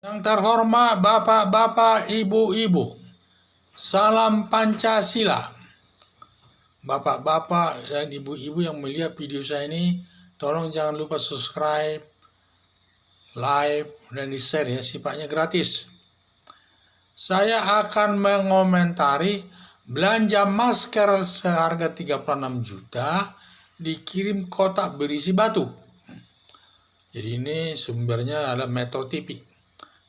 Yang terhormat Bapak-bapak, Ibu-ibu, salam Pancasila. Bapak-bapak dan Ibu-ibu yang melihat video saya ini, tolong jangan lupa subscribe, like, dan di-share ya, sifatnya gratis. Saya akan mengomentari belanja masker seharga 36 juta dikirim kotak berisi batu. Jadi ini sumbernya adalah Metro TV,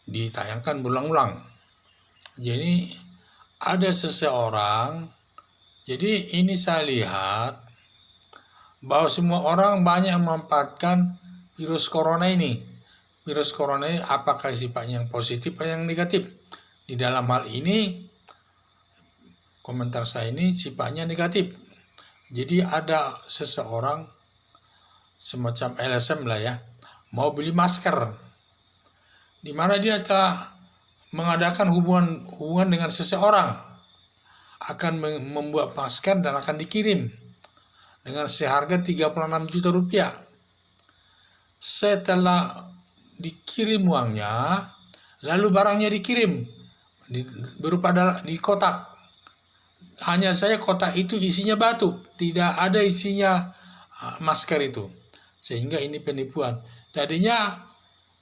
ditayangkan berulang-ulang. Jadi ada seseorang, jadi ini saya lihat bahwa semua orang banyak memanfaatkan virus corona ini. Virus corona ini apakah sifatnya yang positif atau yang negatif? Di dalam hal ini, komentar saya ini sifatnya negatif. Jadi ada seseorang, semacam LSM lah ya, mau beli masker, di mana dia telah mengadakan hubungan dengan seseorang, akan membuat masker dan akan dikirim dengan seharga 36 juta rupiah. Setelah dikirim uangnya, lalu barangnya dikirim berupa di kotak. Hanya saja kotak itu isinya batu, tidak ada isinya masker itu. Sehingga ini penipuan. Tadinya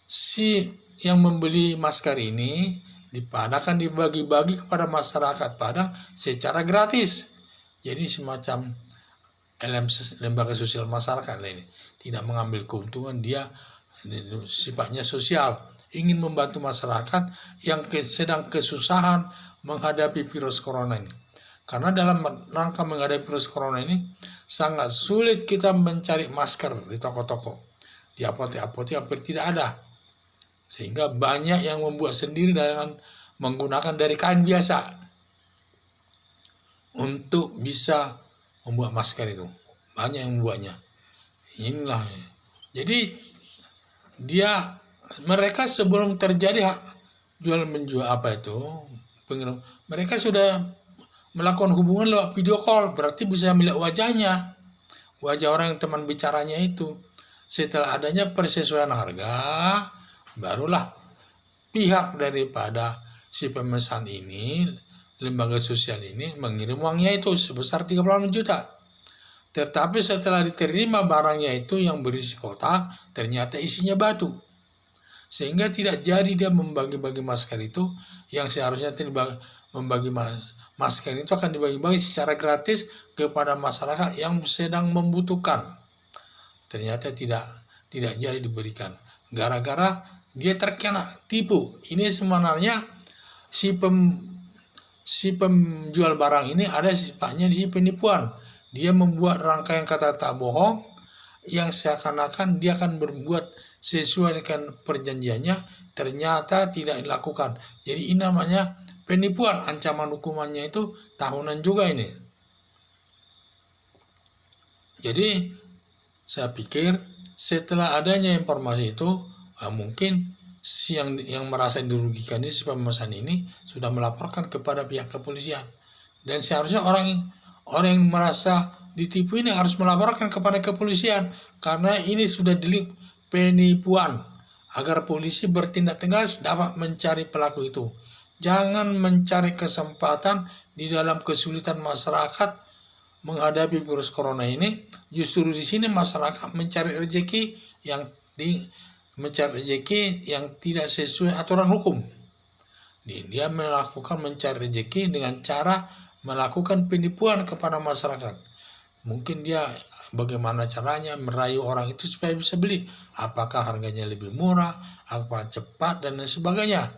si yang membeli masker ini akan dibagi-bagi kepada masyarakat Padang secara gratis. Jadi semacam lembaga sosial masyarakat ini, tidak mengambil keuntungan, dia sifatnya sosial, ingin membantu masyarakat yang sedang kesusahan menghadapi virus corona ini. Karena dalam rangka menghadapi virus corona ini sangat sulit kita mencari masker di toko-toko, di apotek-apotek hampir tidak ada. Sehingga banyak yang membuat sendiri dengan menggunakan dari kain biasa untuk bisa membuat masker itu. Banyak yang membuatnya. Inilah. Jadi mereka sebelum terjadi jual menjual mereka sudah melakukan hubungan lewat video call, berarti bisa melihat wajahnya, wajah orang yang teman bicaranya itu. Setelah adanya persesuaian harga, barulah pihak daripada si pemesan ini, lembaga sosial ini, mengirim uangnya itu sebesar 36 juta. Tetapi setelah diterima barangnya itu yang berisi kotak, ternyata isinya batu. Sehingga tidak jadi dia membagi-bagi masker itu, yang seharusnya membagi masker itu akan dibagi-bagi secara gratis kepada masyarakat yang sedang membutuhkan. Ternyata tidak jadi diberikan. Gara-gara dia terkena tipu. Ini sebenarnya si penjual barang ini ada sifatnya di penipuan. Dia membuat rangkaian kata tak bohong yang seakan-akan dia akan berbuat sesuai dengan perjanjiannya, ternyata tidak dilakukan. Jadi ini namanya penipuan. Ancaman hukumannya itu tahunan juga ini. Jadi saya pikir setelah adanya informasi itu, mungkin si yang merasa dirugikan ini, si pemesan ini sudah melaporkan kepada pihak kepolisian. Dan seharusnya orang yang merasa ditipu ini harus melaporkan kepada kepolisian, karena ini sudah delik penipuan, agar polisi bertindak tegas dapat mencari pelaku itu. Jangan mencari kesempatan di dalam kesulitan masyarakat menghadapi virus corona ini. Justru di sini masyarakat mencari rezeki yang tidak sesuai aturan hukum. Dia mencari rezeki dengan cara melakukan penipuan kepada masyarakat. Mungkin dia bagaimana caranya merayu orang itu supaya bisa beli. Apakah harganya lebih murah, apakah cepat, dan lain sebagainya.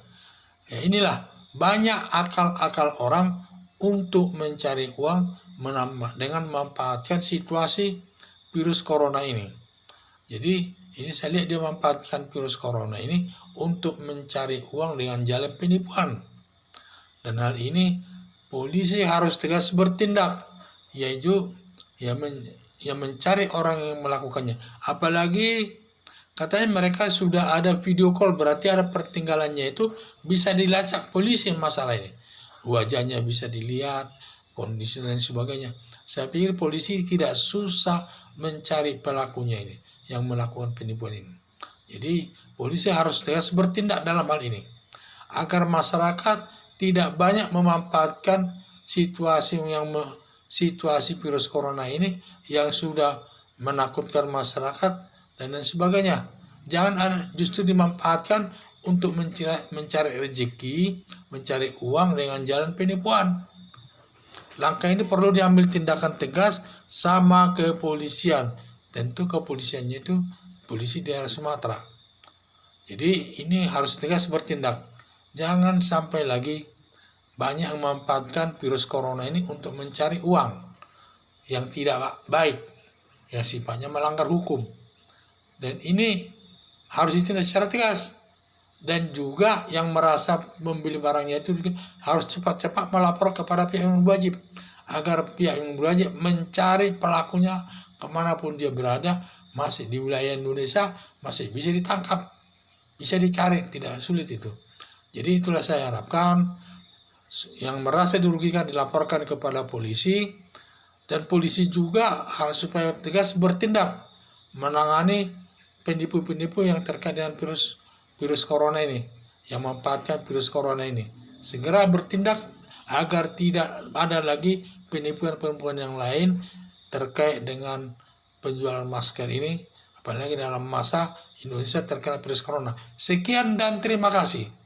Ya, inilah banyak akal-akal orang untuk mencari uang dengan memanfaatkan situasi virus corona ini. Jadi ini saya lihat dia memanfaatkan virus corona ini untuk mencari uang dengan jalan penipuan. Dan hal ini polisi harus tegas bertindak, yaitu mencari orang yang melakukannya. Apalagi katanya mereka sudah ada video call, berarti ada pertinggalannya, itu bisa dilacak polisi masalah ini. Wajahnya bisa dilihat, kondisi dan sebagainya. Saya pikir polisi tidak susah mencari pelakunya ini, yang melakukan penipuan ini. Jadi polisi harus tegas bertindak dalam hal ini agar masyarakat tidak banyak memanfaatkan situasi virus corona ini yang sudah menakutkan masyarakat dan lain sebagainya. Jangan justru dimanfaatkan untuk mencari rezeki, mencari uang dengan jalan penipuan. Langkah ini perlu diambil tindakan tegas sama kepolisian. Tentu kepolisiannya itu polisi daerah Sumatera. Jadi ini harus tegas bertindak. Jangan sampai lagi banyak yang memanfaatkan virus corona ini untuk mencari uang yang tidak baik, yang sifatnya melanggar hukum. Dan ini harus ditindak secara tegas. Dan juga yang merasa membeli barangnya itu harus cepat-cepat melapor kepada pihak yang berwajib, agar pihak yang berwajib mencari pelakunya kemanapun dia berada, masih di wilayah Indonesia, masih bisa ditangkap, bisa dicari, tidak sulit itu. Jadi itulah saya harapkan, yang merasa dirugikan dilaporkan kepada polisi, dan polisi juga harus supaya tegas bertindak menangani penipu-penipu yang terkait dengan virus corona ini, yang memanfaatkan virus corona ini. Segera bertindak agar tidak ada lagi penipuan-penipuan yang lain terkait dengan penjualan masker ini, apalagi dalam masa Indonesia terkena virus corona. Sekian dan terima kasih.